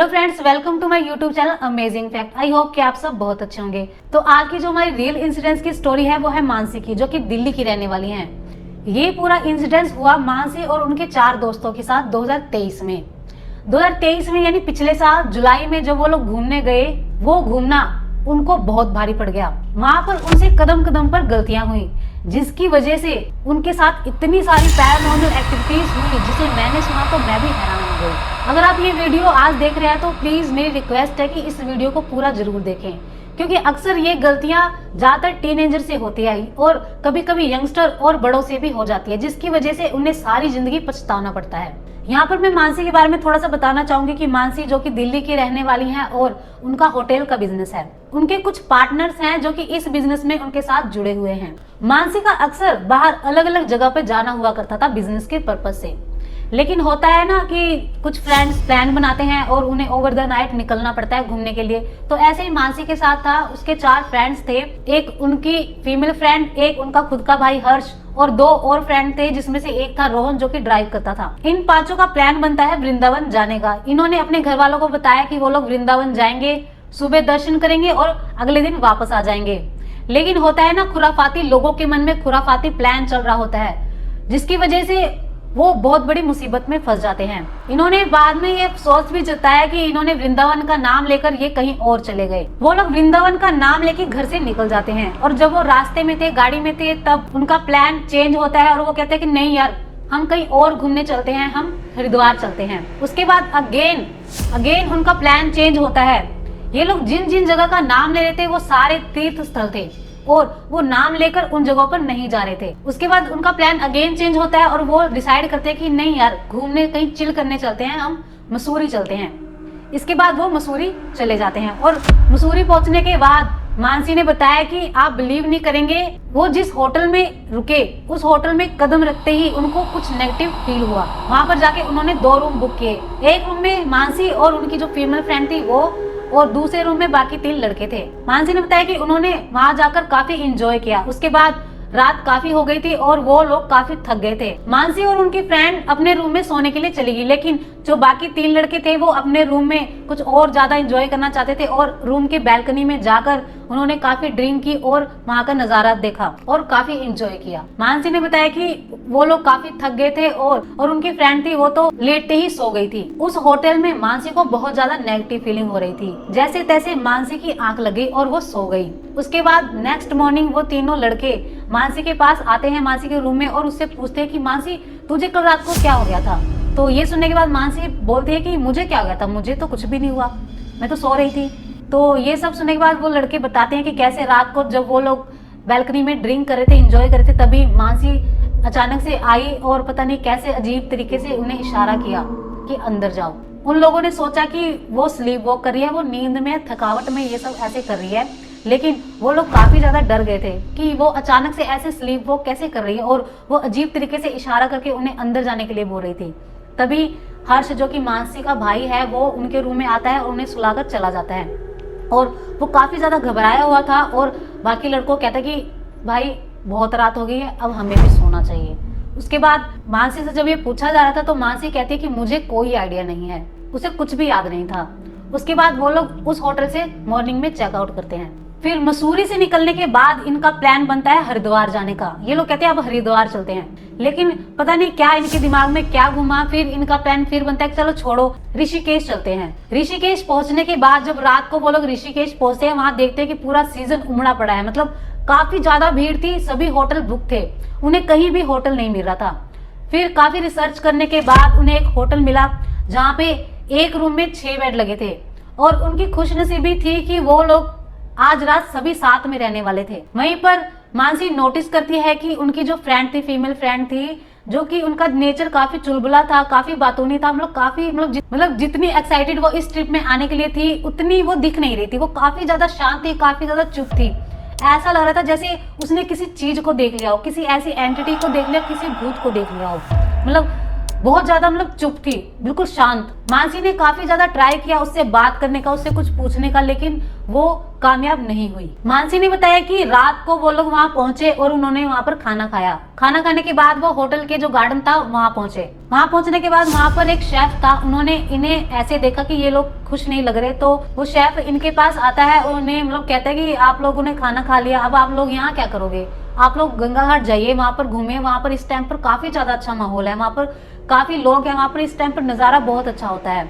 Hello friends, welcome to my YouTube channel amazing fact. I hope कि आप सब बहुत अच्छे होंगे। तो आज की जो हमारी रियल इंसिडेंट्स की स्टोरी है वो है मानसी की, जो कि दिल्ली की रहने वाली हैं। ये पूरा इंसिडेंस हुआ मानसी और उनके 4 दोस्तों के साथ 2023 में। 2023 में यानी पिछले साल जुलाई में जब वो लोग घूमने गए, वो घूमना उनको बहुत भारी पड़ गया। वहां पर उनसे कदम कदम पर गलतियां हुई, जिसकी वजह से उनके साथ इतनी सारी पैरानॉर्मल एक्टिविटीज हुई जिसे मैंने सुना तो मैं भी हैरान हो गई। अगर आप ये वीडियो आज देख रहे हैं तो प्लीज मेरी रिक्वेस्ट है कि इस वीडियो को पूरा जरूर देखें, क्योंकि अक्सर ये गलतियां ज्यादातर टीनेजर से होती आई और कभी कभी यंगस्टर और बड़ों से भी हो जाती है, जिसकी वजह से उन्हें सारी जिंदगी पछताना पड़ता है। यहाँ पर मैं मानसी के बारे में थोड़ा सा बताना चाहूंगी कि मानसी जो कि दिल्ली की रहने वाली हैं और उनका होटल का बिजनेस है। उनके कुछ पार्टनर्स हैं जो कि इस बिजनेस में उनके साथ जुड़े हुए हैं। मानसी का अक्सर बाहर अलग अलग जगह पे जाना हुआ करता था बिजनेस के पर्पज से, लेकिन होता है ना कि कुछ फ्रेंड्स प्लान बनाते हैं और उन्हें ओवर द नाइट निकलना पड़ता है घूमने के लिए। तो ऐसे ही मानसी के साथ था। उसके 4 फ्रेंड्स थे, एक उनकी फीमेल फ्रेंड, एक उनका खुद का भाई हर्ष और 2 और फ्रेंड थे, जिसमें से एक था रोहन जो कि ड्राइव करता था। इन 5 का प्लान बनता है वृंदावन जाने का। इन्होंने अपने घर वालों को बताया कि वो लोग वृंदावन जाएंगे, सुबह दर्शन करेंगे और अगले दिन वापस आ जाएंगे। लेकिन होता है ना, खुराफाती लोगों के मन में खुराफाती प्लान चल रहा होता है, जिसकी वजह से वो बहुत बड़ी मुसीबत में फंस जाते हैं। इन्होंने बाद में ये सोच भी जताया कि इन्होंने वृंदावन का नाम लेकर ये कहीं और चले गए। वो लोग वृंदावन का नाम लेके घर से निकल जाते हैं और जब वो रास्ते में थे, गाड़ी में थे, तब उनका प्लान चेंज होता है और वो कहते हैं कि नहीं यार, हम कहीं और घूमने चलते हैं, हम हरिद्वार चलते हैं। उसके बाद अगेन उनका प्लान चेंज होता है। ये लोग जिन जिन जगह का नाम ले रहे थे वो सारे तीर्थ स्थल थे और वो नाम लेकर उन जगहों पर नहीं जा रहे थे। उसके बाद उनका प्लान अगेन चेंज होता है और वो डिसाइड करते हैं कि नहीं यार, घूमने कहीं चिल करने चलते हैं, हम मसूरी चलते हैं। इसके बाद वो मसूरी चले जाते हैं और मसूरी पहुंचने के बाद मानसी ने बताया कि आप बिलीव नहीं करेंगे, वो जिस होटल में रुके उस होटल में कदम रखते ही उनको कुछ नेगेटिव फील हुआ। वहां पर जाके उन्होंने 2 रूम बुक किए। एक रूम में मानसी और उनकी जो फीमेल फ्रेंड थी वो, और दूसरे रूम में बाकी 3 लड़के थे। मानसी ने बताया कि उन्होंने वहां जाकर काफी एंजॉय किया। उसके बाद रात काफी हो गई थी और वो लोग काफी थक गए थे। मानसी और उनकी फ्रेंड अपने रूम में सोने के लिए चली गई, लेकिन जो बाकी 3 लड़के थे वो अपने रूम में कुछ और ज्यादा एंजॉय करना चाहते थे और रूम के बैल्कनी में जाकर उन्होंने काफी ड्रिंक की और वहां का नजारा देखा और काफी एंजॉय किया। मानसी ने बताया कि वो लोग काफी थक गए थे और उनकी फ्रेंड थी वो तो लेटते ही सो गई थी। उस होटल में मानसी को बहुत ज्यादा नेगेटिव फीलिंग हो रही थी। जैसे तैसे मानसी की आंख लगी और वो सो गई। उसके बाद नेक्स्ट मॉर्निंग वो तीनों लड़के मानसी के पास आते हैं, मानसी के रूम में, और उससे पूछते हैं कि मानसी, तुझे कल रात को क्या हो गया था? तो ये सुनने के बाद मानसी बोलती है कि मुझे क्या हो गया था, मुझे तो कुछ भी नहीं हुआ, मैं तो सो रही थी। तो ये सब सुनने के बाद वो लड़के बताते हैं कि कैसे रात को जब वो लोग बैल्कनी में ड्रिंक कर रहे थे, एंजॉय कर रहे थे, तभी मानसी अचानक से आई और पता नहीं कैसे अजीब तरीके से उन्हें इशारा किया कि अंदर जाओ। उन लोगों ने सोचा कि वो स्लीप वॉक कर रही है, वो नींद में, थकावट में ये सब ऐसे कर रही है, लेकिन वो लोग काफी ज्यादा डर गए थे कि वो अचानक से ऐसे स्लीप वॉक कैसे कर रही है और वो अजीब तरीके से इशारा करके उन्हें अंदर जाने के लिए बोल रही थी। तभी हर्ष जो कि मानसी का भाई है वो उनके रूम में आता है और उन्हें सुलाकर चला जाता है और वो काफी ज्यादा घबराया हुआ था और बाकी लड़कों कहता कि भाई बहुत रात हो गई है, अब हमें भी सोना चाहिए। उसके बाद मानसी से जब ये पूछा जा रहा था तो मानसी कहती है कि मुझे कोई आइडिया नहीं है, उसे कुछ भी याद नहीं था। उसके बाद वो लोग उस होटल से मॉर्निंग में चेकआउट करते हैं। फिर मसूरी से निकलने के बाद इनका प्लान बनता है हरिद्वार जाने का। ये लोग कहते हैं अब हरिद्वार चलते हैं, लेकिन पता नहीं क्या इनके दिमाग में क्या घुमा, फिर इनका प्लान फिर बनता है कि चलो छोड़ो, ऋषिकेश चलते हैं। ऋषिकेश पहुंचने के बाद जब रात को वो लोग ऋषिकेश पहुंचते हैं, वहां देखते हैं कि पूरा सीजन उमड़ा पड़ा है, मतलब काफी ज्यादा भीड़ थी, सभी होटल बुक थे, उन्हें कहीं भी होटल नहीं मिल रहा था। फिर काफी रिसर्च करने के बाद उन्हें एक होटल मिला जहाँ पे एक रूम में 6 बेड लगे थे और उनकी खुशनसीबी थी कि वो लोग आज रात सभी साथ में रहने वाले थे। वहीं पर मानसी नोटिस करती है कि उनकी जो फ्रेंड थी, फीमेल फ्रेंड थी, जो कि उनका नेचर काफी चुलबुला था, काफी बातूनी था, मतलब जितनी एक्साइटेड वो इस ट्रिप में आने के लिए थी उतनी वो दिख नहीं रही थी। वो काफी ज्यादा शांत थी, काफी ज्यादा चुप थी। ऐसा लग रहा था जैसे उसने किसी चीज को देख लिया हो, किसी ऐसी एंटिटी को देख लिया, किसी भूत को देख लिया हो। मतलब बहुत ज्यादा मतलब चुप थी, बिल्कुल शांत। मानसी ने काफी ज्यादा ट्राई किया उससे बात करने का, उससे कुछ पूछने का, लेकिन वो कामयाब नहीं हुई। मानसी ने बताया कि रात को वो लोग वहां पहुंचे और उन्होंने वहां पर खाना खाया। खाना खाने के बाद वो होटल के जो गार्डन था वहां पहुंचे। वहां पहुंचने के बाद वहां पर एक शेफ था, उन्होंने इन्हें ऐसे देखा कि ये लोग खुश नहीं लग रहे, तो वो शेफ इनके पास आता है और उन्हें मतलब कहता है कि आप लोगों ने खाना खा लिया, अब आप लोग यहाँ क्या करोगे, आप लोग गंगा घाट जाइए, वहां पर घूमे, वहां पर इस टाइम पर काफी ज्यादा अच्छा माहौल है, वहां पर काफी लोग हैं, वहां पर इस टाइम पर नजारा बहुत अच्छा होता है,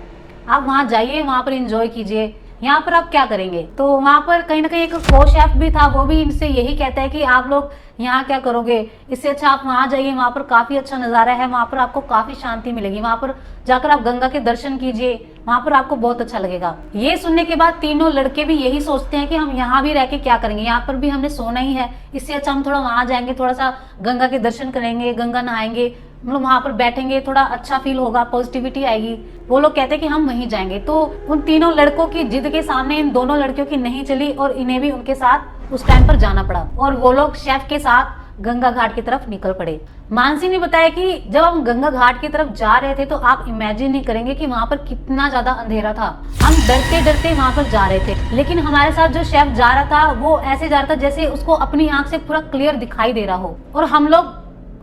आप वहां जाइए, वहां पर एंजॉय कीजिए, यहाँ पर आप क्या करेंगे। तो वहां पर कहीं ना कहीं एक को शेफ भी था, वो भी इनसे यही कहता है कि आप लोग यहाँ क्या करोगे, इससे अच्छा आप वहां जाइए, वहां पर काफी अच्छा नजारा है, वहां पर आपको काफी शांति मिलेगी, वहां पर जाकर आप गंगा के दर्शन कीजिए, वहां पर आपको बहुत अच्छा लगेगा। ये सुनने के बाद तीनों लड़के भी यही सोचते हैं कि हम यहाँ भी रह के क्या करेंगे, यहाँ पर भी हमने सोना ही है, इससे अच्छा हम थोड़ा वहां जाएंगे, थोड़ा सा गंगा के दर्शन करेंगे, गंगा नहाएंगे, मतलब वहां पर बैठेंगे, थोड़ा अच्छा फील होगा, पॉजिटिविटी आएगी। वो लोग कहते हैं कि हम वहीं जाएंगे। तो उन तीनों लड़कों की जिद के सामने इन दोनों लड़कियों की नहीं चली और इन्हें भी उनके साथ उस टाइम पर जाना पड़ा और वो लोग शेफ के साथ गंगा घाट की तरफ निकल पड़े। मानसी ने बताया कि जब हम गंगा घाट की तरफ जा रहे थे तो आप इमेजिन नहीं करेंगे कि वहां पर कितना ज्यादा अंधेरा था। हम डरते डरते वहां पर जा रहे थे, लेकिन हमारे साथ जो शेफ जा रहा था वो ऐसे जा रहा था जैसे उसको अपनी आंख से पूरा क्लियर दिखाई दे रहा हो, और हम लोग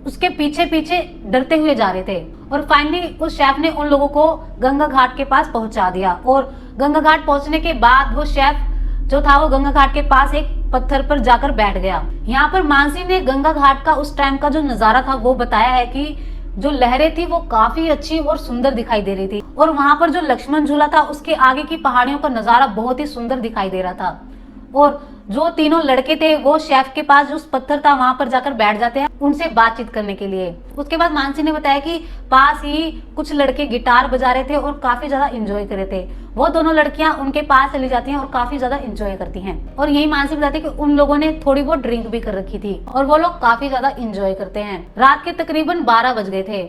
उसके पीछे पीछे डरते हुए जा रहे थे। और फाइनली उस शेफ ने उन लोगों को गंगा घाट के पास पहुंचा दिया, और गंगा घाट पहुंचने के बाद वो शेफ जो था वो गंगा घाट के पास एक पत्थर पर जाकर बैठ गया। यहाँ पर मानसी ने गंगा घाट का उस टाइम का जो नजारा था वो बताया है कि जो लहरें थी वो काफी अच्छी और सुंदर दिखाई दे रही थी, और वहां पर जो लक्ष्मण झूला था उसके आगे की पहाड़ियों का नजारा बहुत ही सुंदर दिखाई दे रहा था। और जो तीनों लड़के थे वो शेफ के पास जो उस पत्थर था वहां पर जाकर बैठ जाते हैं उनसे बातचीत करने के लिए। उसके बाद मानसी ने बताया कि पास ही कुछ लड़के गिटार बजा रहे थे और काफी ज्यादा एंजॉय कर रहे थे। वो दोनों लड़कियां उनके पास चली जाती हैं और काफी ज्यादा एंजॉय करती हैं। और यही मानसी बताती है कि उन लोगों ने थोड़ी बहुत ड्रिंक भी कर रखी थी और वो लोग काफी ज्यादा एंजॉय करते हैं। रात के तकरीबन 12 बज गए थे।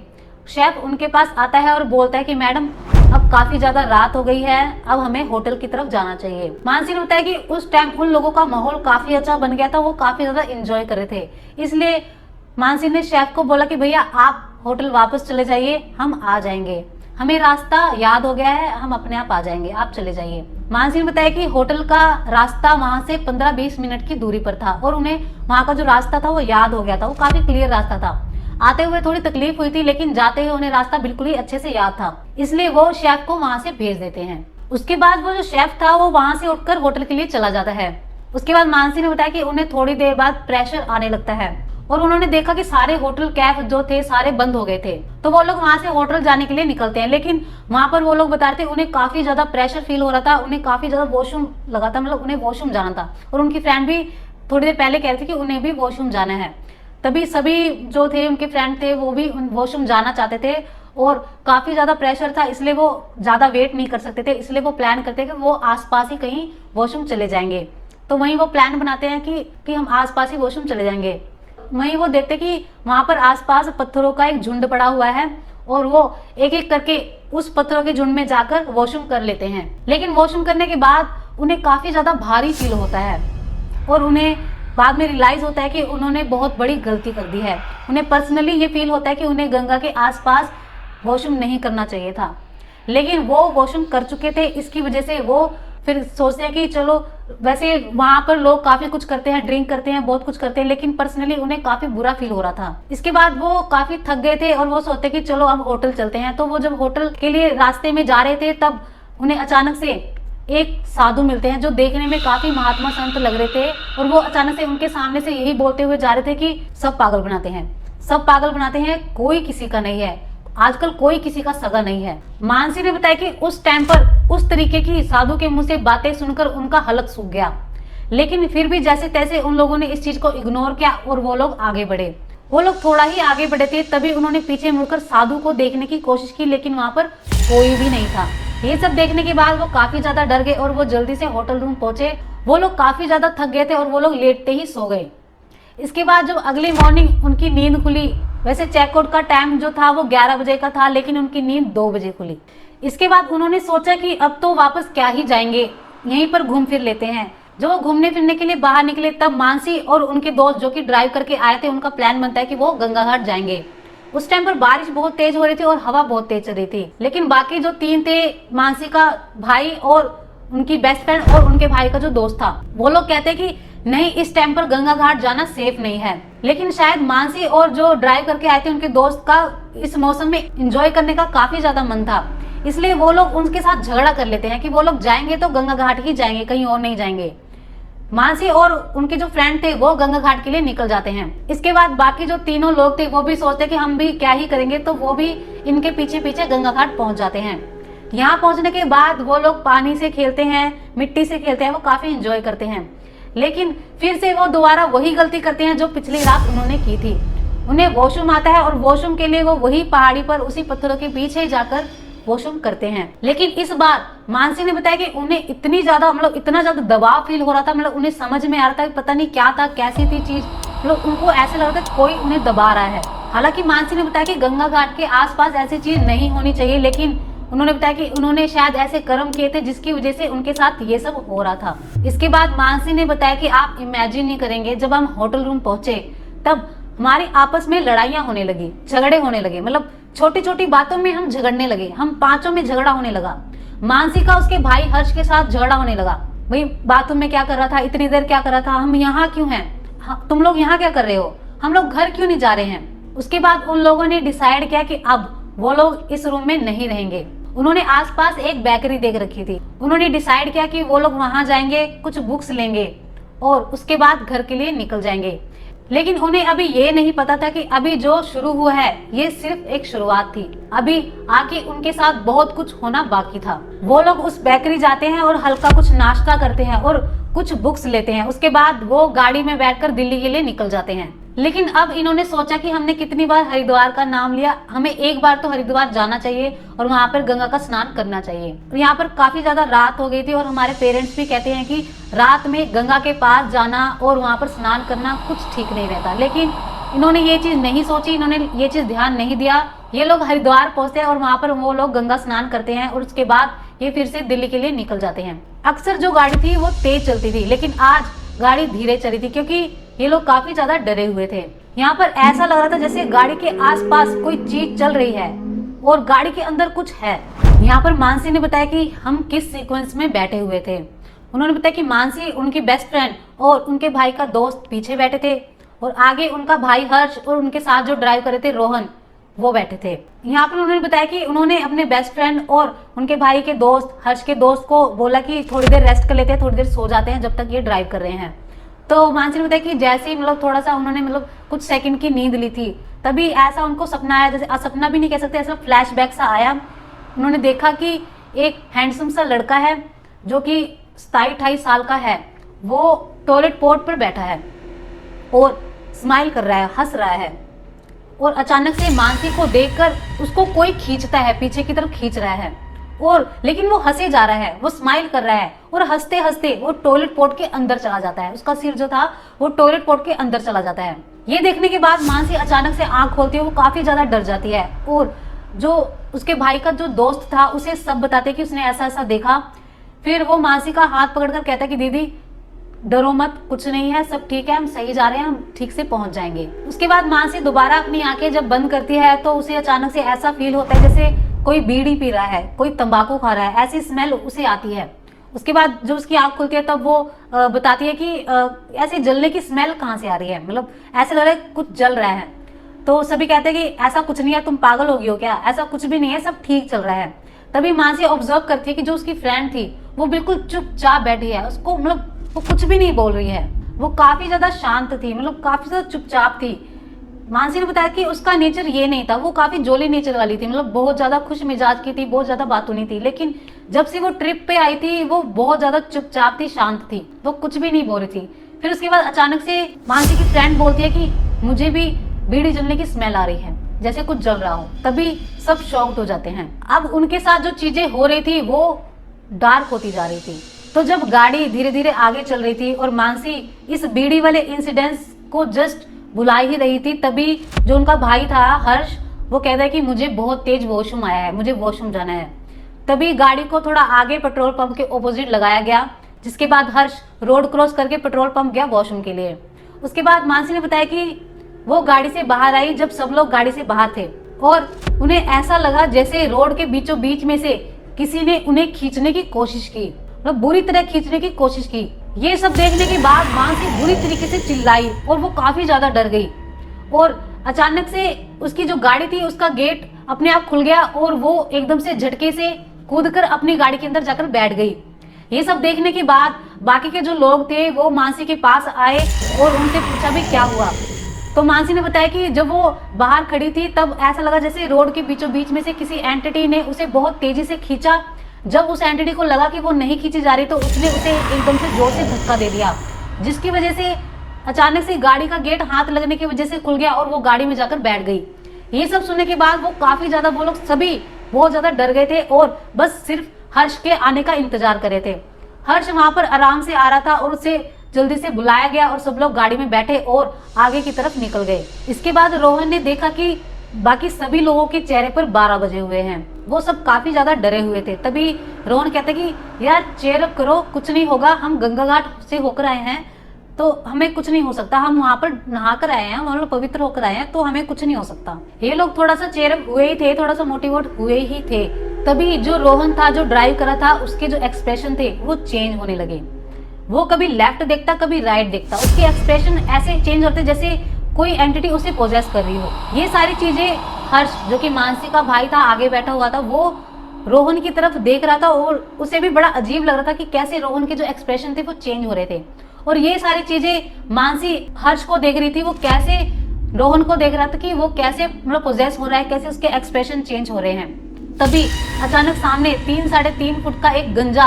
शेफ उनके पास आता है और बोलता है कि मैडम अब काफी ज्यादा रात हो गई है, अब हमें होटल की तरफ जाना चाहिए। मानसी ने बताया कि उस टाइम उन लोगों का माहौल काफी अच्छा बन गया था, वो काफी ज्यादा एंजॉय कर रहे थे, इसलिए मानसी ने शेफ को बोला कि भैया आप होटल वापस चले जाइए, हम आ जाएंगे, हमें रास्ता याद हो गया है, हम अपने आप आ जाएंगे, आप चले जाइए। मानसी ने बताया कि होटल का रास्ता वहां से 15-20 मिनट की दूरी पर था और उन्हें वहां का जो रास्ता था वो याद हो गया था, वो काफी क्लियर रास्ता था। आते हुए थोड़ी तकलीफ हुई थी लेकिन जाते हुए उन्हें रास्ता बिल्कुल ही अच्छे से याद था, इसलिए वो शेफ को वहां से भेज देते हैं। उसके बाद वो जो शेफ था वो वहां से उठकर होटल के लिए चला जाता है। उसके बाद मानसी ने बताया कि उन्हें थोड़ी देर बाद प्रेशर आने लगता है और उन्होंने देखा कि सारे होटल कैफ जो थे सारे बंद हो गए थे, तो वो लोग वहां से होटल जाने के लिए निकलते हैं। लेकिन वहां पर वो लोग बता रहे थे उन्हें काफी ज्यादा प्रेशर फील हो रहा था, उन्हें काफी ज्यादा वॉशरूम लगा था, मतलब उन्हें वॉशरूम जाना था, और उनकी फ्रेंड भी थोड़ी देर पहले कह रही थी कि उन्हें भी वॉशरूम जाना है। तभी सभी जो थे उनके फ्रेंड थे वो भी वॉशरूम जाना चाहते थे और काफी ज्यादा प्रेशर था, इसलिए वो ज्यादा वेट नहीं कर सकते थे, इसलिए वो प्लान करते कि वो आसपास ही कहीं वॉशरूम चले जाएंगे। तो वहीं वो प्लान बनाते हैं कि हम आसपास ही वॉशरूम चले जाएंगे। वहीं वो देखते कि वहां पर आसपास पत्थरों का एक झुंड पड़ा हुआ है और वो एक एक करके उस पत्थरों के झुंड में जाकर वॉशरूम कर लेते हैं। लेकिन वॉशरूम करने के बाद उन्हें काफी ज्यादा भारी फील होता है और उन्हें बाद में रियलाइज होता है कि उन्होंने बहुत बड़ी गलती कर दी है। उन्हें पर्सनली ये फील होता है कि उन्हें गंगा के आसपास वॉशरूम नहीं करना चाहिए था, लेकिन वो वॉशरूम कर चुके थे। इसकी वजह से वो फिर सोचते हैं कि चलो, वैसे वहां पर लोग काफी कुछ करते हैं, ड्रिंक करते हैं, बहुत कुछ करते हैं, लेकिन पर्सनली उन्हें काफी बुरा फील हो रहा था। इसके बाद वो काफी थक गए थे और वो सोचते कि चलो अब होटल चलते हैं। तो वो जब होटल के लिए रास्ते में जा रहे थे तब उन्हें अचानक से एक साधु मिलते हैं जो देखने में काफी महात्मा संत लग रहे थे, और वो अचानक से उनके सामने से यही बोलते हुए जा रहे थे कि सब पागल बनाते हैं, सब पागल बनाते हैं, कोई किसी का नहीं है, आजकल कोई किसी का सगा नहीं है। मानसी ने बताया कि उस टाइम पर उस तरीके की साधु के मुंह से बातें सुनकर उनका हलक सूख गया, लेकिन फिर भी जैसे तैसे उन लोगों ने इस चीज को इग्नोर किया और वो लोग आगे बढ़े। वो लोग थोड़ा ही आगे बढ़े थे तभी उन्होंने पीछे मुड़कर साधु को देखने की कोशिश की, लेकिन वहां पर कोई भी नहीं था। ये सब देखने के बाद वो काफी ज्यादा डर गए और वो जल्दी से होटल रूम पहुंचे। वो लोग काफी ज्यादा थक गए थे और वो लोग लेटते ही सो गए। इसके बाद जब अगली मॉर्निंग उनकी नींद खुली, वैसे चेकआउट का टाइम जो था वो 11 बजे का था, लेकिन उनकी नींद 2 बजे खुली। इसके बाद उन्होंने सोचा कि अब तो वापस क्या ही जाएंगे, यहीं पर घूम फिर लेते हैं। जब वो घूमने फिरने के लिए बाहर निकले तब मानसी और उनके दोस्त जो कि ड्राइव करके आए थे उनका प्लान बनता है कि वो गंगा घाट जाएंगे। उस टाइम पर बारिश बहुत तेज हो रही थी और हवा बहुत तेज चल रही थी। लेकिन बाकी जो 3 थे, मानसी का भाई और उनकी बेस्ट फ्रेंड और उनके भाई का जो दोस्त था, वो लोग कहते कि नहीं, इस टाइम पर गंगा घाट जाना सेफ नहीं है। लेकिन शायद मानसी और जो ड्राइव करके आए थे उनके दोस्त का इस मौसम में एंजॉय करने का काफी ज्यादा मन था, इसलिए वो लोग उनके साथ झगड़ा कर लेते हैं कि वो लोग जाएंगे तो गंगा घाट ही जाएंगे, कहीं और नहीं जाएंगे। मानसी और उनके जो फ्रेंड थे वो गंगा घाट के लिए निकल जाते हैं। इसके बाद बाकी जो तीनों लोग थे वो भी सोचते कि हम भी क्या ही करेंगे, तो वो भी इनके पीछे पीछे गंगा घाट पहुंच जाते हैं। यहाँ पहुंचने के बाद वो लोग पानी से खेलते हैं, मिट्टी से खेलते हैं, वो काफी एंजॉय करते हैं। लेकिन फिर से वो दोबारा वही गलती करते हैं जो पिछली रात उन्होंने की थी। उन्हें वॉशरूम आता है और वॉशरूम के लिए वो वही पहाड़ी पर उसी पत्थरों के पीछे जाकर वॉशरूम करते हैं। लेकिन इस बार मानसी ने बताया कि उन्हें इतनी ज्यादा इतना ज्यादा दबाव फील हो रहा था, उन्हें समझ में आ रहा था कि पता नहीं क्या था, कैसी थी चीज, उनको ऐसे लग रहा था कोई उन्हें दबा रहा है। हालांकि मानसी ने बताया कि गंगा घाट के आसपास ऐसी चीज नहीं होनी चाहिए, लेकिन उन्होंने बताया कि उन्होंने शायद ऐसे कर्म किए थे जिसकी वजह से उनके साथ ये सब हो रहा था। इसके बाद मानसी ने बताया कि आप इमेजिन नहीं करेंगे, जब हम होटल रूम पहुंचे तब हमारी आपस में लड़ाइयां होने लगी, झगड़े होने लगे, छोटी छोटी बातों में हम झगड़ने लगे। हम पांचों में झगड़ा होने लगा। मानसी का उसके भाई हर्ष के साथ झगड़ा होने लगा, भाई बाथरूम में क्या कर रहा था, इतनी देर क्या कर रहा था, हम यहाँ क्यों हैं, तुम लोग यहाँ क्या कर रहे हो, हम लोग घर क्यों नहीं जा रहे हैं। उसके बाद उन लोगों ने डिसाइड किया कि अब वो लोग इस रूम में नहीं रहेंगे। उन्होंने आसपास एक बेकरी देख रखी थी, उन्होंने डिसाइड किया कि वो लोग वहां जाएंगे, कुछ बुक्स लेंगे और उसके बाद घर के लिए निकल जाएंगे। लेकिन उन्हें अभी ये नहीं पता था कि अभी जो शुरू हुआ है ये सिर्फ एक शुरुआत थी, अभी आगे उनके साथ बहुत कुछ होना बाकी था। वो लोग उस बेकरी जाते हैं और हल्का कुछ नाश्ता करते हैं और कुछ बुक्स लेते हैं। उसके बाद वो गाड़ी में बैठकर दिल्ली के लिए निकल जाते हैं। लेकिन अब इन्होंने सोचा कि हमने कितनी बार हरिद्वार का नाम लिया, हमें एक बार तो हरिद्वार जाना चाहिए और वहां पर गंगा का स्नान करना चाहिए। और यहाँ पर काफी ज्यादा रात हो गई थी और हमारे पेरेंट्स भी कहते हैं कि रात में गंगा के पास जाना और वहां पर स्नान करना कुछ ठीक नहीं रहता। लेकिन इन्होंने ये चीज नहीं सोची, इन्होंने ये चीज ध्यान नहीं दिया। ये लोग हरिद्वार पहुंचते हैं और वहां पर वो लोग गंगा स्नान करते हैं और उसके बाद ये फिर से दिल्ली के लिए निकल जाते हैं। अक्सर जो गाड़ी थी वो तेज चलती थी, लेकिन आज गाड़ी धीरे चली थी क्योंकि ये लोग काफी ज्यादा डरे हुए थे। यहाँ पर ऐसा लग रहा था जैसे गाड़ी के आसपास कोई चीज चल रही है और गाड़ी के अंदर कुछ है। यहाँ पर मानसी ने बताया कि हम किस सीक्वेंस में बैठे हुए थे। उन्होंने बताया कि मानसी, उनकी बेस्ट फ्रेंड और उनके भाई का दोस्त पीछे बैठे थे और आगे उनका भाई हर्ष और उनके साथ जो ड्राइव कर रहे थे रोहन, वो बैठे थे। यहाँ पर उन्होंने बताया कि उन्होंने अपने बेस्ट फ्रेंड और उनके भाई के दोस्त हर्ष के दोस्त को बोला कि थोड़ी देर रेस्ट कर लेते हैं, थोड़ी देर सो जाते हैं जब तक ये ड्राइव कर रहे हैं। तो मानसी ने बताया कि जैसे ही थोड़ा सा उन्होंने कुछ सेकंड की नींद ली थी, तभी ऐसा उनको सपना आया, जैसे सपना भी नहीं कह सकते, ऐसा फ्लैशबैक सा आया। उन्होंने देखा कि एक हैंडसम सा लड़का है जो कि 27-28 साल का है, वो टॉयलेट पोर्ट पर बैठा है और स्माइल कर रहा है, हंस रहा है। और अचानक से मानसी को देखकर उसको कोई खींचता है, पीछे की तरफ खींच रहा है और लेकिन वो हंसे जा रहा है, वो स्माइल कर रहा है और हंसते हंसते वो टॉयलेट पोर्ट के अंदर चला जाता है। उसका सिर जो था वो टॉयलेट पोर्ट के अंदर चला जाता है। ये देखने के बाद मानसी अचानक से आंख खोलती है, वो काफी ज्यादा डर जाती है और जो उसके भाई का जो दोस्त था उसे सब बताते कि उसने ऐसा ऐसा देखा। फिर वो मानसी का हाथ पकड़कर कहता है कि दीदी डरो मत, कुछ नहीं है, सब ठीक है, हम सही जा रहे हैं, हम ठीक से पहुंच जाएंगे। उसके बाद मानसी दोबारा अपनी आंखें जब बंद करती है तो उसे अचानक से ऐसा फील होता है जैसे कोई बीड़ी पी रहा है, कोई तंबाकू खा रहा है, ऐसी स्मेल उसे आती है। उसके बाद जब उसकी आंख खुलती है तब वो बताती है कि ऐसे जलने की स्मेल कहाँ से आ रही है, ऐसे लग रहा है कुछ जल रहा है। तो सभी कहते हैं कि ऐसा कुछ नहीं है, तुम पागल हो गई हो क्या, ऐसा कुछ भी नहीं है, सब ठीक चल रहा है। तभी मानसी ऑब्जर्व करती है कि जो उसकी फ्रेंड थी वो बिल्कुल चुपचाप बैठी है, उसको वो कुछ भी नहीं बोल रही है, वो काफी ज्यादा शांत थी, काफी ज्यादा चुपचाप थी। मानसी ने बताया कि उसका नेचर ये नहीं था, वो काफी जोली नेचर वाली थी, बहुत ज्यादा खुश मिजाज की थी, बहुत ज्यादा बातूनी थी। लेकिन जब से वो ट्रिप पे आई थी वो बहुत ज्यादा चुपचाप थी, शांत थी, वो कुछ भी नहीं बोल रही थी। फिर उसके बाद अचानक से मानसी की फ्रेंड बोलती है कि मुझे भी बीड़ी जलने की स्मेल आ रही है, जैसे कुछ जल रहा हो। तभी सब शॉक्ड हो जाते हैं। अब उनके साथ जो चीजें हो रही थी वो डार्क होती जा रही थी। तो जब गाड़ी धीरे धीरे आगे चल रही थी और मानसी इस बीड़ी वाले इंसिडेंट्स को जस्ट बुला ही रही थी, तभी जो उनका भाई था हर्ष, वो कहता है कि मुझे बहुत तेज वॉशरूम आया है, मुझे वॉशरूम जाना है। तभी गाड़ी को थोड़ा आगे पेट्रोल पंप के ऑपोजिट लगाया गया, जिसके बाद हर्ष रोड क्रॉस करके पेट्रोल पंप गया वॉशरूम के लिए। उसके बाद मानसी ने बताया कि वो गाड़ी से बाहर आई जब सब लोग गाड़ी से बाहर थे और उन्हें ऐसा लगा जैसे रोड के बीचों बीच में से किसी ने उन्हें खींचने की कोशिश की, मतलब बुरी तरह खींचने की कोशिश की। ये सब देखने के बाद मानसी बुरी तरीके से चिल्लाई और वो काफी ज्यादा डर गई और अचानक से उसकी जो गाड़ी थी उसका गेट अपने आप खुल गया और वो एकदम से झटके से कूदकर अपनी गाड़ी के अंदर जाकर बैठ गई। ये सब देखने के बाद बाकी के जो लोग थे वो मानसी के पास आए और उनसे पूछा भी क्या हुआ। तो मानसी ने बताया कि जब वो बाहर खड़ी थी तब ऐसा लगा जैसे रोड के बीचों बीच में से किसी एंटिटी ने उसे बहुत तेजी से खींचा। जब उस एंटिटी को लगा कि वो नहीं खींची जा रही तो उसने उसे एकदम से जोर से धक्का दे दिया, जिसकी वजह से अचानक से गाड़ी का गेट हाथ लगने की वजह से खुल गया और वो गाड़ी में जाकर बैठ गई। ये सब सुनने के बाद वो काफी ज्यादा, वो लोग सभी बहुत ज्यादा डर गए थे और बस सिर्फ हर्ष के आने का इंतजार कर रहे थे। हर्ष वहां पर आराम से आ रहा था और उसे जल्दी से बुलाया गया और सब लोग गाड़ी में बैठे और आगे की तरफ निकल गए। इसके बाद रोहन ने देखा कि बाकी सभी लोगों के चेहरे पर 12 बजे हुए हैं, वो सब काफी ज्यादा डरे हुए थे। तभी रोहन कहते कि यार चेयर अप करो, कुछ नहीं होगा, हम गंगा घाट से होकर आए हैं तो हमें कुछ नहीं हो सकता, हम वहां पर नहा कर आए हैं, मतलब पवित्र होकर आए हैं तो हमें कुछ नहीं हो सकता। ये लोग थोड़ा सा चेयर अप हुए ही थे, थोड़ा सा मोटिवेट हुए ही थे। तभी जो रोहन था, जो ड्राइव कर रहा था, उसके जो एक्सप्रेशन थे वो चेंज होने लगे। वो कभी लेफ्ट देखता कभी राइट देखता, उसके एक्सप्रेशन ऐसे चेंज होते जैसे कोई एंटिटी उसे पोजेस कर रही हो। ये सारी चीजें हर्ष, जो कि मानसी का भाई था, आगे बैठा हुआ था, वो रोहन की तरफ देख रहा था और उसे भी बड़ा अजीब लग रहा था कि कैसे रोहन के जो एक्सप्रेशन थे वो चेंज हो रहे थे। और ये सारी चीजें मानसी हर्ष को देख रही थी, वो कैसे रोहन को देख रहा था कि वो कैसे मतलब पोजेस हो रहा है, कैसे उसके एक्सप्रेशन चेंज हो रहे हैं। तभी अचानक सामने 3-3.5 फुट का एक गंजा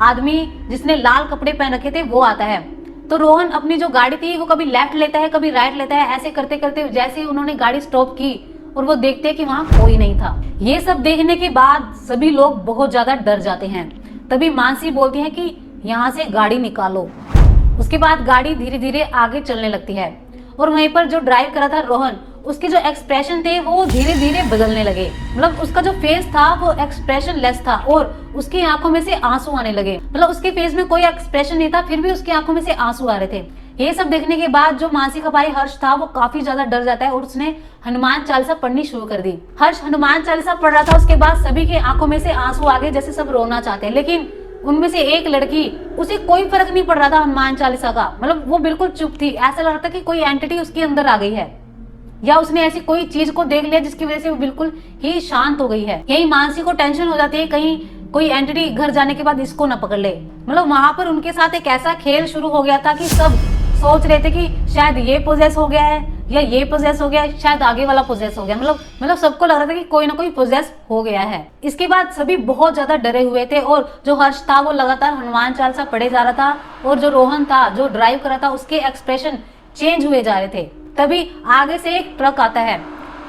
आदमी जिसने लाल कपड़े पहन रखे थे वो आता है। तो रोहन अपनी जो गाड़ी थी वो कभी लेफ्ट लेता है कभी राइट लेता है, ऐसे करते करते जैसे उन्होंने गाड़ी स्टॉप की और वो देखते हैं कि वहां कोई नहीं था। ये सब देखने के बाद सभी लोग बहुत ज्यादा डर जाते हैं। तभी मानसी बोलती है कि यहाँ से गाड़ी निकालो। उसके बाद गाड़ी धीरे धीरे आगे चलने लगती है और वहीं पर जो ड्राइव कर रहा था रोहन, उसके जो एक्सप्रेशन थे वो धीरे धीरे बदलने लगे। मतलब उसका जो फेस था वो एक्सप्रेशन लेस था और उसकी आंखों में से आंसू आने लगे। मतलब उसके फेस में कोई एक्सप्रेशन नहीं था, फिर भी उसकी आंखों में से आंसू आ रहे थे। ये सब देखने के बाद जो मानसी का भाई हर्ष था वो काफी ज्यादा डर जाता है और उसने हनुमान चालीसा पढ़नी शुरू कर दी। हर्ष हनुमान चालीसा पढ़ रहा था, उसके बाद सभी की आंखों में से आंसू आ गए, जैसे सब रोना चाहते हैं। लेकिन उनमें से एक लड़की, उसे कोई फर्क नहीं पड़ रहा था हनुमान चालीसा का, मतलब वो बिल्कुल चुप थी। ऐसा लग रहा था कि कोई एंटिटी उसके अंदर आ गई है या उसने ऐसी कोई चीज को देख लिया जिसकी वजह से वो बिल्कुल ही शांत हो गई है। यही मानसी को टेंशन हो जाती है कहीं कोई एंटिटी घर जाने के बाद इसको ना पकड़ ले। मतलब वहां पर उनके साथ एक ऐसा खेल शुरू हो गया था कि सब सोच रहे थे कि शायद ये पोजेस हो गया है या ये पोजेस हो गया है, शायद आगे वाला पोजेस हो गया। मतलब सबको लग रहा था कि कोई ना कोई पोजेस हो गया है। इसके बाद सभी बहुत ज्यादा डरे हुए थे और जो हर्ष था वो लगातार हनुमान चालीसा पढ़े जा रहा था और जो रोहन था, जो ड्राइव कर रहा था, उसके एक्सप्रेशन चेंज हुए जा रहे थे। तभी आगे से एक ट्रक आता है,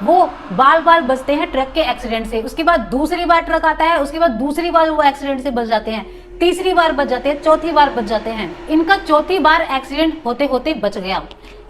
वो बाल बाल बचते हैं ट्रक के एक्सीडेंट से। उसके बाद दूसरी बार ट्रक आता है, उसके बाद दूसरी बार वो एक्सीडेंट से बच जाते हैं, तीसरी बार बच जाते हैं, चौथी बार बच जाते हैं। इनका चौथी बार एक्सीडेंट होते होते बच गया।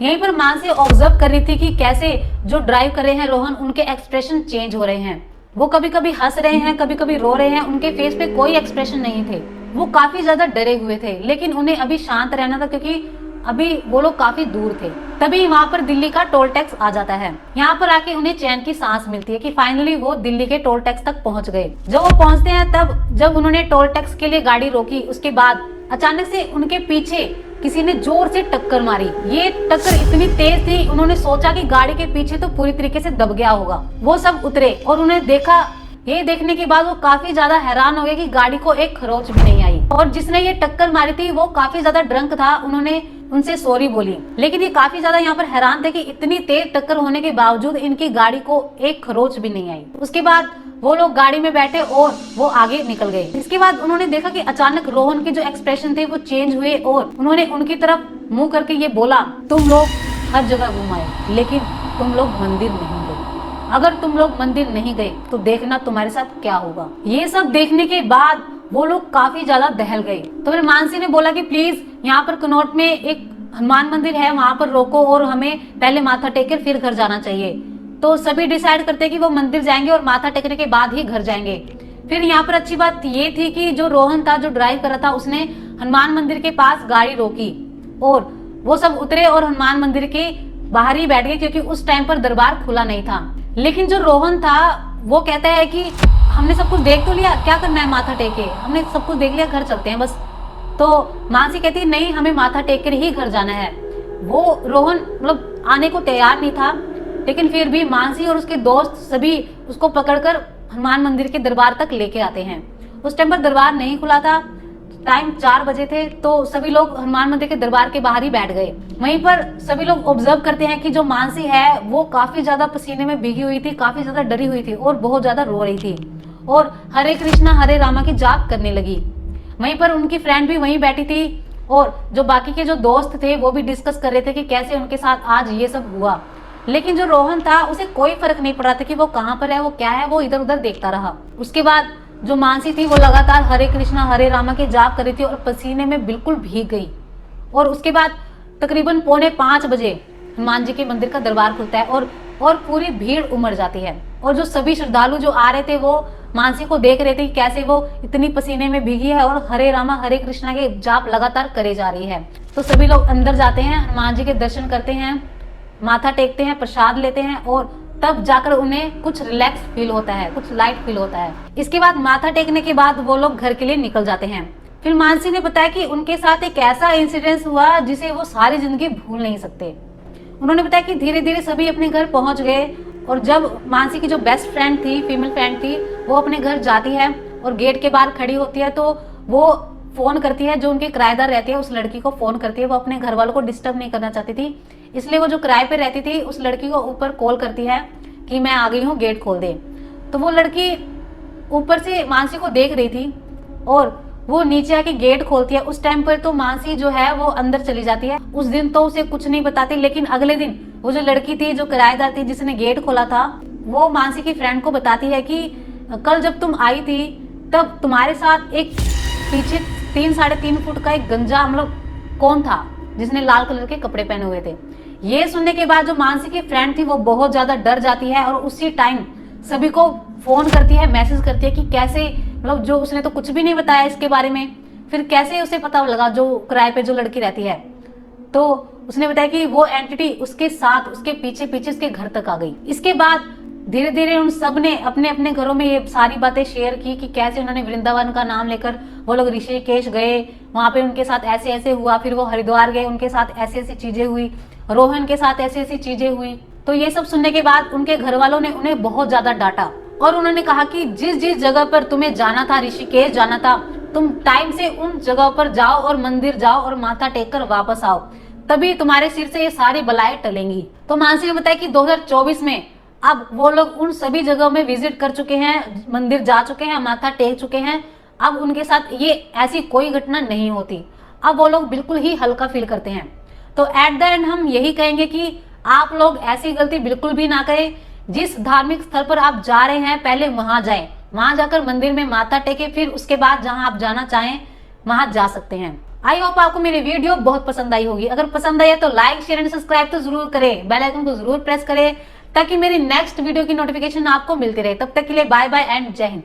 यहीं पर मानसी ऑब्जर्व कर रही थी कि कैसे जो ड्राइव कर रहे हैं रोहन, उनके एक्सप्रेशन चेंज हो रहे हैं। वो कभी कभी हंस रहे हैं, कभी कभी रो रहे हैं, उनके फेस पे कोई एक्सप्रेशन नहीं थे। वो काफी ज्यादा डरे हुए थे, लेकिन उन्हें अभी शांत रहना था क्योंकि अभी वो लोग काफी दूर थे। तभी वहां पर दिल्ली का टोल टैक्स आ जाता है। यहाँ पर आके उन्हें चैन की सांस मिलती है कि फाइनली वो दिल्ली के टोल टैक्स तक पहुंच गए। जब वो पहुंचते हैं तब जब उन्होंने टोल टैक्स के लिए गाड़ी रोकी, उसके बाद अचानक से उनके पीछे किसी ने जोर से टक्कर मारी। ये टक्कर इतनी तेज थी, उन्होंने सोचा कि गाड़ी के पीछे तो पूरी तरीके से दब गया होगा। वो सब उतरे और उन्हें देखा। ये देखने के बाद वो काफी ज्यादा हैरान हो गए कि गाड़ी को एक खरोच भी नहीं आई और जिसने ये टक्कर मारी थी वो काफी ज्यादा ड्रंक था। उन्होंने उनसे सॉरी बोली, लेकिन ये काफी ज्यादा यहाँ पर हैरान थे कि इतनी तेज टक्कर होने के बावजूद इनकी गाड़ी को एक खरोच भी नहीं आई। उसके बाद वो लोग गाड़ी में बैठे और वो आगे निकल गए। इसके बाद उन्होंने देखा कि अचानक रोहन के जो एक्सप्रेशन थे वो चेंज हुए और उन्होंने उनकी तरफ मुंह करके ये बोला, तुम लोग हर जगह घुमाए लेकिन तुम लोग मंदिर नहीं गए। अगर तुम लोग मंदिर नहीं गए तो देखना तुम्हारे साथ क्या होगा। ये सब देखने के बाद वो लोग काफी ज्यादा दहल गए। तो फिर मानसी ने बोला कि प्लीज यहाँ पर कनॉट में एक हनुमान मंदिर है, वहां पर रोको और हमें पहले माथा टेक कर फिर घर जाना चाहिए। तो सभी डिसाइड करते कि वो मंदिर जाएंगे और माथा टेकने के बाद ही घर जाएंगे। फिर यहाँ पर अच्छी बात ये थी कि जो रोहन था, जो ड्राइव कर रहा था, उसने हनुमान मंदिर के पास गाड़ी रोकी और वो सब उतरे और हनुमान मंदिर के बाहर ही बैठ गए क्योंकि उस टाइम पर दरबार खुला नहीं था। लेकिन जो रोहन था वो कहता है कि हमने सब कुछ देख तो लिया, क्या करना है माथा टेके, हमने सब कुछ देख लिया, घर चलते हैं बस। तो मानसी कहती है नहीं, हमें माथा टेक कर ही घर जाना है। वो रोहन मतलब आने को तैयार नहीं था, लेकिन फिर भी मानसी और उसके दोस्त सभी उसको पकड़कर हनुमान मंदिर के दरबार तक लेके आते हैं। उस टाइम पर दरबार नहीं खुला था, टाइम 4 बजे थे, तो सभी लोग हनुमान मंदिर के दरबार के बाहर ही बैठ गए। वहीं पर सभी लोग ऑब्जर्व करते हैं कि जो मानसी है वो काफी ज्यादा पसीने में भीगी हुई थी, काफी ज्यादा डरी हुई थी और बहुत ज्यादा रो रही थी और हरे कृष्णा हरे रामा की जाप करने लगी। वहीं पर उनकी फ्रेंड भी वहीं बैठी थी और जो बाकी के जो दोस्त थे वो भी डिस्कस कर रहे थे कि कैसे उनके साथ आज ये सब हुआ। लेकिन जो रोहन था उसे कोई फर्क नहीं पड़ रहा था कि वो कहाँ पर है, वो क्या है, वो इधर उधर देखता रहा। उसके बाद जो मानसी थी वो लगातार हरे कृष्णा हरे रामा के जाप कर रही थी और पसीने में बिल्कुल भीग गई। और उसके बाद तकरीबन 4:45 बजे हनुमान जी के मंदिर का दरबार खुलता है और पूरी भीड़ उमड़ जाती है। और जो सभी श्रद्धालु जो आ रहे थे वो मानसी को देख रहे थे कि कैसे वो इतनी पसीने में भीगी है और हरे रामा हरे कृष्णा के जाप लगातार करे जा रही है। तो सभी लोग अंदर जाते हैं, हनुमान जी के दर्शन करते हैं, माथा टेकते हैं, प्रसाद लेते हैं और तब जाकर उन्हें कुछ रिलैक्स फील होता है, कुछ लाइट फील होता है। इसके बाद माथा टेकने के बाद वो लोग घर के लिए निकल जाते हैं। फिर मानसी ने बताया कि उनके साथ एक ऐसा इंसिडेंस हुआ जिसे वो सारी जिंदगी भूल नहीं सकते। उन्होंने बताया कि धीरे धीरे सभी अपने घर पहुंच गए और जब मानसी की जो बेस्ट फ्रेंड थी, फीमेल फ्रेंड थी, वो अपने घर जाती है और गेट के बाहर खड़ी होती है तो वो फोन करती है, जो उनके किराएदार रहती है उस लड़की को फोन करती है। वो अपने घर वालों को डिस्टर्ब नहीं करना चाहती थी, इसलिए वो जो किराए पे रहती थी उस लड़की को ऊपर कॉल करती है कि मैं आ गई हूँ, गेट खोल दे। तो वो लड़की ऊपर से मानसी को देख रही थी और वो नीचे आके गेट खोलती है। उस टाइम पर तो मानसी जो है वो अंदर चली जाती है। उस दिन तो उसे कुछ नहीं बताती, लेकिन अगले दिन वो जो लड़की थी, जो किराएदार थी, जिसने गेट खोला था, वो मानसी की फ्रेंड को बताती है कि कल जब तुम आई थी तब तुम्हारे साथ एक पीछे 3-3.5 फुट का एक गंजा मतलब कौन था जिसने लाल कलर के कपड़े पहने हुए थे। ये सुनने के बाद जो मानसी की फ्रेंड थी वो बहुत ज्यादा डर जाती है और उसी टाइम सभी को फोन करती है, मैसेज करती है कि कैसे, मतलब जो उसने तो कुछ भी नहीं बताया इसके बारे में, फिर कैसे उसे पता लगा जो किराए पे जो लड़की रहती है। तो उसने बताया कि वो एंटिटी उसके साथ उसके पीछे पीछे उसके घर तक आ गई। इसके बाद धीरे धीरे उन सब ने अपने अपने घरों में ये सारी बातें शेयर की कि कैसे उन्होंने वृंदावन का नाम लेकर वो लोग ऋषिकेश गए, वहां पे उनके साथ ऐसे ऐसे हुआ, फिर वो हरिद्वार गए, उनके साथ ऐसी ऐसी चीजें हुई, रोहन के साथ ऐसी ऐसी चीजें हुई। तो ये सब सुनने के बाद उनके घर वालों ने उन्हें बहुत ज्यादा डांटा और उन्होंने कहा कि जिस जिस जगह पर तुम्हें जाना था, ऋषिकेश जाना था, तुम टाइम से उन जगह पर जाओ और मंदिर जाओ और माथा टेक कर वापस आओ, तभी तुम्हारे सिर से ये सारी बलाएं टलेंगी। तो मानसी ने बताया कि 2024 में अब वो लोग उन सभी जगहों में विजिट कर चुके हैं, मंदिर जा चुके हैं, माथा टेक चुके हैं। अब उनके साथ ये ऐसी कोई घटना नहीं होती। अब वो लोग बिल्कुल ही हल्का फील करते हैं। तो एट द एंड हम यही कहेंगे कि आप लोग ऐसी गलती बिल्कुल भी ना करें। जिस धार्मिक स्थल पर आप जा रहे हैं पहले वहां जाएं, वहां जाकर मंदिर में माथा टेके, फिर उसके बाद जहां आप जाना चाहें वहां जा सकते हैं। आई होप आपको मेरी वीडियो बहुत पसंद आई होगी। अगर पसंद आई है तो लाइक शेयर एंड सब्सक्राइब तो जरूर करें, बेल आइकन को जरूर प्रेस करें ताकि मेरी नेक्स्ट वीडियो की नोटिफिकेशन आपको मिलती रहे। तब तक के लिए बाय बाय एंड जय हिंद।